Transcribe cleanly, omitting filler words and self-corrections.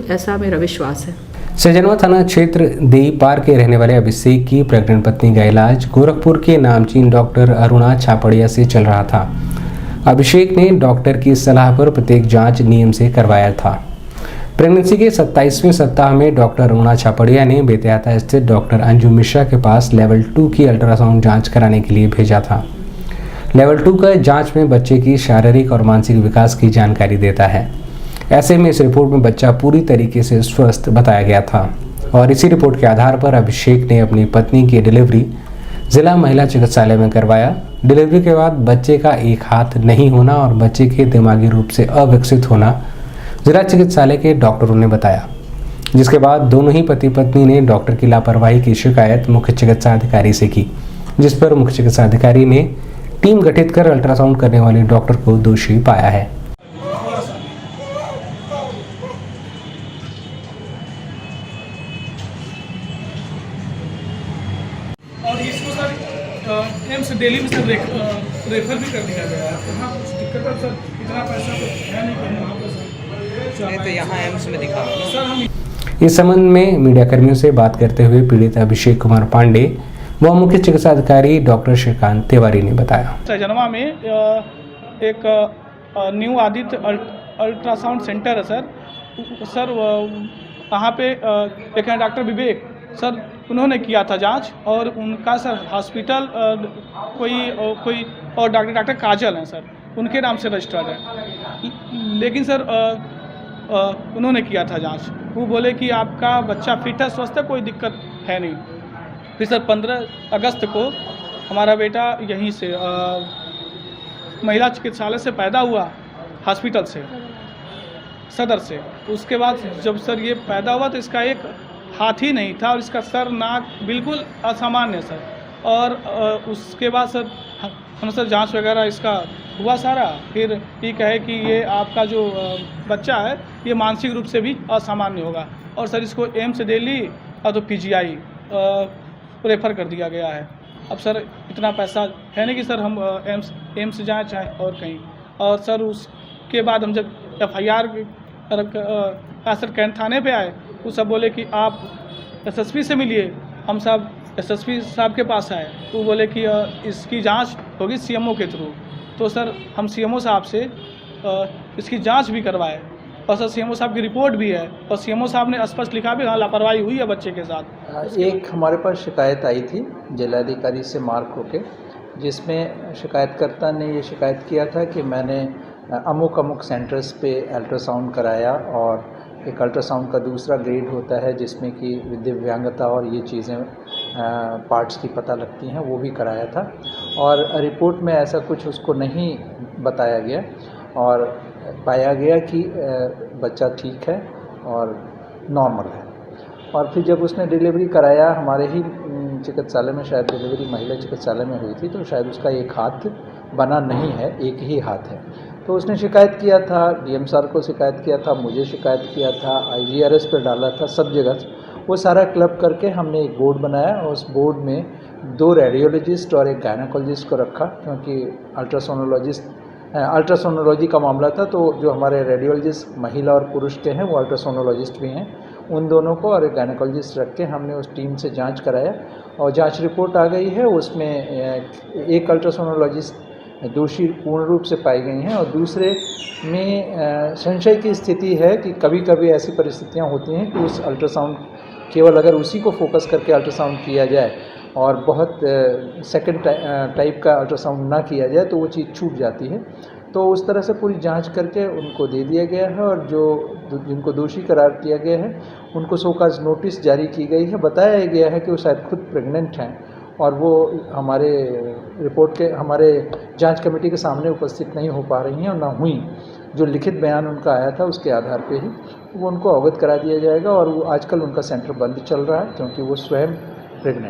ऐसा मेरा विश्वास है। सजनवा थाना क्षेत्र देई पार के रहने वाले अभिषेक की प्रेग्नेंट पत्नी का इलाज गोरखपुर के नामचीन डॉक्टर अरुणा छापड़िया से चल रहा था। अभिषेक ने डॉक्टर की सलाह पर प्रत्येक जांच नियम से करवाया था। प्रेगनेंसी के 27वें सप्ताह में डॉक्टर अरुणा छापड़िया ने बेतियाता स्थित डॉक्टर अंजू मिश्रा के पास लेवल 2 की अल्ट्रासाउंड जांच कराने के लिए भेजा था। लेवल 2 का जांच में बच्चे की शारीरिक और मानसिक विकास की जानकारी देता है। ऐसे में इस रिपोर्ट में बच्चा पूरी तरीके से स्वस्थ बताया गया था और इसी रिपोर्ट के आधार पर अभिषेक ने अपनी पत्नी की डिलीवरी जिला महिला चिकित्सालय में करवाया। डिलीवरी के बाद बच्चे का एक हाथ नहीं होना और बच्चे के दिमागी रूप से अविकसित होना जिला चिकित्सालय के डॉक्टरों ने बताया, जिसके बाद दोनों ही पति पत्नी ने डॉक्टर की लापरवाही की शिकायत मुख्य चिकित्सा अधिकारी से की, जिस पर मुख्य चिकित्सा अधिकारी ने टीम गठित कर अल्ट्रासाउंड करने वाले डॉक्टर को दोषी पाया है। और इसको सर एम्स दिल्ली में सर रेफर भी कर दिया गया है। वहाँ कुछ दिक्कत है सर, इतना पैसा तो है नहीं कि वहाँ पर सर तो यहाँ एम्स में दिखा सर हम इस संबंध में मीडिया कर्मियों से बात करते हुए पीड़ित अभिषेक कुमार पांडे व मुख्य चिकित्सा अधिकारी डॉक्टर श्रीकांत तिवारी ने बताया। सजनवा में एक न्यू आदित्य अल्ट्रासाउंड सेंटर है सर वहाँ पे एक हैं डॉक्टर विवेक सर, उन्होंने किया था जांच और उनका सर हॉस्पिटल कोई और डॉक्टर काजल हैं सर, उनके नाम से रजिस्टर्ड है। लेकिन सर उन्होंने किया था जांच, वो बोले कि आपका बच्चा फिट है, स्वस्थ है, कोई दिक्कत है नहीं। फिर सर 15 अगस्त को हमारा बेटा यहीं से महिला चिकित्सालय से पैदा हुआ, हॉस्पिटल से, सदर से। उसके बाद जब सर ये पैदा हुआ तो इसका एक हाथ ही नहीं था और इसका सर नाक बिल्कुल असामान्य सर। और उसके बाद सर हम सर जांच वगैरह इसका हुआ सारा, फिर ये कहे कि ये आपका जो बच्चा है ये मानसिक रूप से भी असामान्य होगा और सर इसको एम्स दिल्ली और तो पीजीआई रेफ़र कर दिया गया है। अब सर इतना पैसा है नहीं कि सर हम एम्स जाएँ चाहे और कहीं। और सर उसके बाद हम जब FIR सर कैंट थाने पे आए, वो सब बोले कि आप SSP से मिलिए। हम सब SSP साहब के पास आए, वो बोले कि इसकी जांच होगी CMO के थ्रू। तो सर हम CMO साहब से इसकी जांच भी करवाए और सर CMO साहब की रिपोर्ट भी है और CMO साहब ने स्पष्ट लिखा भी हाँ लापरवाही हुई है बच्चे के साथ। एक हमारे पास शिकायत आई थी जिलाधिकारी से मार्क होके, जिसमें शिकायतकर्ता ने ये शिकायत किया था कि मैंने अमुक सेंटर्स पे अल्ट्रासाउंड कराया और एक अल्ट्रासाउंड का दूसरा ग्रेड होता है जिसमें कि दिव्यांगता और ये चीज़ें पार्ट्स की पता लगती हैं, वो भी कराया था और रिपोर्ट में ऐसा कुछ उसको नहीं बताया गया और पाया गया कि बच्चा ठीक है और नॉर्मल है। और फिर जब उसने डिलीवरी कराया, हमारे ही चिकित्सालय में शायद डिलीवरी महिला चिकित्सालय में हुई थी, तो शायद उसका एक हाथ बना नहीं है, एक ही हाथ है। तो उसने शिकायत किया था, DM सर को शिकायत किया था, मुझे शिकायत किया था, IGRS पे डाला था, सब जगह। वो सारा क्लब करके हमने एक बोर्ड बनाया और उस बोर्ड में 2 रेडियोलॉजिस्ट और एक गायनाकोलॉजिस्ट को रखा, क्योंकि अल्ट्रासोनोलॉजी का मामला था। तो जो हमारे रेडियोलॉजिस्ट महिला और पुरुष के हैं वो अल्ट्रासोनोलॉजिस्ट भी हैं, उन दोनों को और एक गायनाकोलॉजिस्ट रख के हमने उस टीम से जांच कराया और जांच रिपोर्ट आ गई है। उसमें एक अल्ट्रासोनोलॉजिस्ट दोषी पूर्ण रूप से पाई गई हैं और दूसरे में संशय की स्थिति है कि कभी कभी ऐसी परिस्थितियां होती हैं कि उस अल्ट्रासाउंड केवल अगर उसी को फोकस करके अल्ट्रासाउंड किया जाए और बहुत सेकंड टाइप का अल्ट्रासाउंड ना किया जाए तो वो चीज़ छूट जाती है। तो उस तरह से पूरी जांच करके उनको दे दिया गया है और जिनको दोषी करार किया गया है उनको शोकॉज नोटिस जारी की गई है। बताया गया है कि वो शायद खुद प्रेग्नेंट हैं और वो हमारे हमारे जांच कमेटी के सामने उपस्थित नहीं हो पा रही हैं और ना हुई। जो लिखित बयान उनका आया था उसके आधार पे ही वो उनको अवगत करा दिया जाएगा और वो आजकल उनका सेंटर बंद चल रहा है क्योंकि वो स्वयं प्रेग्नेंट